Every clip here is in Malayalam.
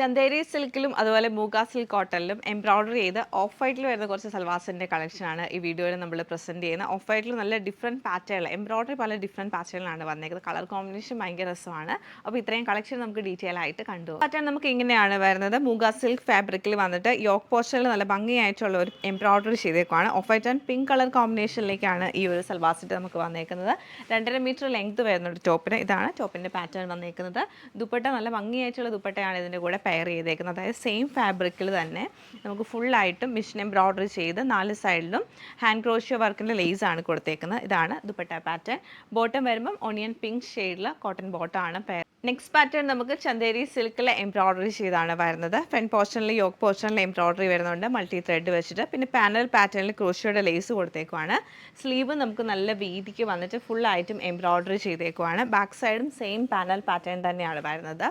ചന്തേരി സിൽക്കിലും അതുപോലെ മൂഗ സിൽക്ക് കോട്ടണിലും എംബ്രോയ്ഡറി ചെയ്ത് ഓഫ് വൈറ്റിൽ വരുന്ന കുറച്ച് സൽവാസിൻ്റെ കളക്ഷനാണ് ഈ വീഡിയോയിൽ നമ്മൾ പ്രസൻറ്റ് ചെയ്യുന്നത്. ഓഫ് വൈറ്റിൽ നല്ല ഡിഫറെൻറ്റ് പാറ്റേൺ, എംബ്രോയ്ഡറി പല ഡിഫറെൻറ്റ് പാറ്റേണിലാണ് വന്നേക്കുന്നത്. കളർ കോമ്പിനേഷൻ ഭയങ്കര രസമാണ്. അപ്പോൾ ഇത്രയും കളക്ഷൻ നമുക്ക് ഡീറ്റെയിൽ ആയിട്ട് കണ്ടു. പാറ്റേൺ നമുക്ക് ഇങ്ങനെയാണ് വരുന്നത്. മൂഗ സിൽക്ക് ഫാബ്രിക്കിൽ വന്നിട്ട് യോക്ക് പോർഷനിൽ നല്ല ഭംഗിയായിട്ടുള്ള ഒരു എംബ്രോയ്ഡറി ചെയ്തേക്കുവാണ്. Off white and pink colour കോമ്പിനേഷനിലേക്കാണ് ഈ ഒരു സൽവാസിറ്റ് നമുക്ക് വന്നേക്കുന്നത്. 2.5 മീറ്റർ ലെങ്ത് വരുന്നുണ്ട് ടോപ്പിന്. ഇതാണ് ടോപ്പിൻ്റെ പാറ്റേൺ വന്നേക്കുന്നത്. ദുപ്പട്ട നല്ല ഭംഗിയായിട്ടുള്ള ദുപ്പട്ടയാണ് ഇതിൻ്റെ കൂടെ പെയർ ചെയ്തേക്കുന്നത്. അതായത് സെയിം ഫാബ്രിക്കിൽ തന്നെ നമുക്ക് ഫുള്ളായിട്ടും മിഷൻ എംബ്രോയ്ഡറി ചെയ്ത് 4 സൈഡിലും ഹാൻഡ് ക്രോഷ്യോ വർക്കിൻ്റെ ലേസ് ആണ് കൊടുത്തേക്കുന്നത്. ഇതാണ് ദുപ്പട്ട പാറ്റേൺ. ബോട്ടം വരുമ്പം ഓണിയൻ പിങ്ക് ഷെയ്ഡിൽ കോട്ടൺ ബോട്ടമാണ് പെയർ. നെക്സ്റ്റ് പാറ്റേൺ നമുക്ക് ചന്തേരി സിൽക്കിൽ എംബ്രോയ്ഡറി ചെയ്താണ് വരുന്നത്. ഫ്രണ്ട് പോർഷനിൽ യോക്ക് പോർഷനിൽ എംബ്രോയ്ഡറി വരുന്നുണ്ട് മൾട്ടി ത്രെഡ് വെച്ചിട്ട്. പിന്നെ പാനൽ പാറ്റേണിൽ ക്രോഷ്യോയുടെ ലേസ് കൊടുത്തേക്കുവാണ്. സ്ലീവ് നമുക്ക് നല്ല വീതിക്ക് വന്നിട്ട് ഫുള്ളായിട്ടും എംബ്രോയ്ഡറി ചെയ്തേക്കുവാണ്. ബാക്ക് സൈഡും സെയിം പാനൽ പാറ്റേൺ തന്നെയാണ് വരുന്നത്.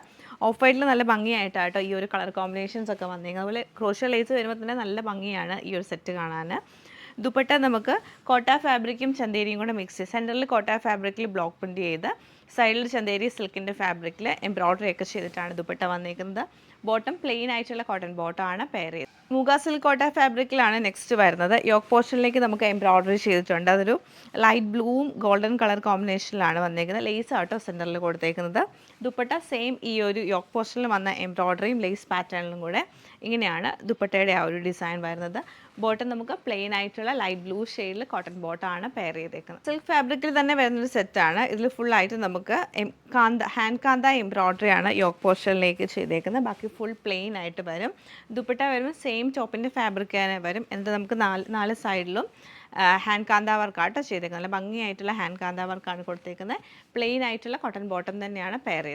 ഓഫ് വൈറ്റിൽ നല്ല ഭംഗിയായിട്ടാട്ടോ ഈ ഒരു കളർ കോമ്പിനേഷൻസ് ഒക്കെ വന്നേക്കുന്നത്. അതുപോലെ ക്രോഷ്യോ ലേസ് വരുമ്പോൾ തന്നെ നല്ല ഭംഗിയാണ് ഈ ഒരു സെറ്റ് കാണാൻ. ദുപ്പട്ട നമുക്ക് കോട്ട ഫാബ്രിക്കും ചന്തേരിയും കൂടെ മിക്സ് ചെയ്ത് സെൻറ്ററിൽ കോട്ട ഫാബ്രിക്കിൽ ബ്ലോക്ക് പ്രിൻറ്റ് ചെയ്ത് സൈഡിൽ ചന്തേരി സിൽക്കിൻ്റെ ഫാബ്രിക്കിൽ എംബ്രോയ്ഡറി ഒക്കെ ചെയ്തിട്ടാണ് ദുപ്പട്ട വന്നിരിക്കുന്നത്. ബോട്ടം പ്ലെയിൻ ആയിട്ടുള്ള കോട്ടൺ ബോട്ടമാണ് പെയർ ചെയ്തത്. മൂഗ സിൽക്ക് കോട്ട ഫാബ്രിക്കിലാണ് നെക്സ്റ്റ് വരുന്നത്. യോക്ക് പോർഷനിലേക്ക് നമുക്ക് എംബ്രോയ്ഡറി ചെയ്തിട്ടുണ്ട്. അതൊരു ലൈറ്റ് ബ്ലൂവും ഗോൾഡൻ കളർ കോമ്പിനേഷനിലാണ് വന്നിരിക്കുന്നത്. ലേസ് ആട്ടോ സെൻറ്ററിൽ കൊടുത്തേക്കുന്നത്. ദുപ്പട്ട സെയിം ഈ ഒരു യോക്ക് പോർഷനിൽ വന്ന എംബ്രോയ്ഡറിയും ലേസ് പാറ്റേണിലും കൂടെ ഇങ്ങനെയാണ് ദുപ്പട്ടയുടെ ആ ഒരു ഡിസൈൻ വരുന്നത്. ബോട്ടം നമുക്ക് പ്ലെയിൻ ആയിട്ടുള്ള ലൈറ്റ് ബ്ലൂ ഷെയ്ഡിൽ കോട്ടൺ ബോട്ടമാണ് പെയർ ചെയ്തേക്കുന്നത്. സിൽക്ക് ഫാബ്രിക്കിൽ തന്നെ വരുന്നൊരു സെറ്റാണ്. ഇതിൽ ഫുള്ളായിട്ട് നമുക്ക് ഹാൻഡ് കാന്ത എംബ്രോയ്ഡറി ആണ് യോക്ക് പോർഷനിലേക്ക് ചെയ്തേക്കുന്നത്. ബാക്കി ഫുൾ പ്ലെയിൻ ആയിട്ട് വരും. ദുപ്പട്ട വരുമ്പോൾ സെയിം ടോപ്പിൻ്റെ ഫാബ്രിക് തന്നെ വരും. എന്നിട്ട് നമുക്ക് നാല് സൈഡിലും ഹാൻഡ് കാന്ത വർക്കാട്ടോ ചെയ്തേക്കുന്നത്. നല്ല ഭംഗിയായിട്ടുള്ള ഹാൻഡ് കാന്ത വർക്കാണ് കൊടുത്തേക്കുന്നത്. പ്ലെയിൻ ആയിട്ടുള്ള കോട്ടൺ ബോട്ടം തന്നെയാണ് പെയർ ചെയ്തത്.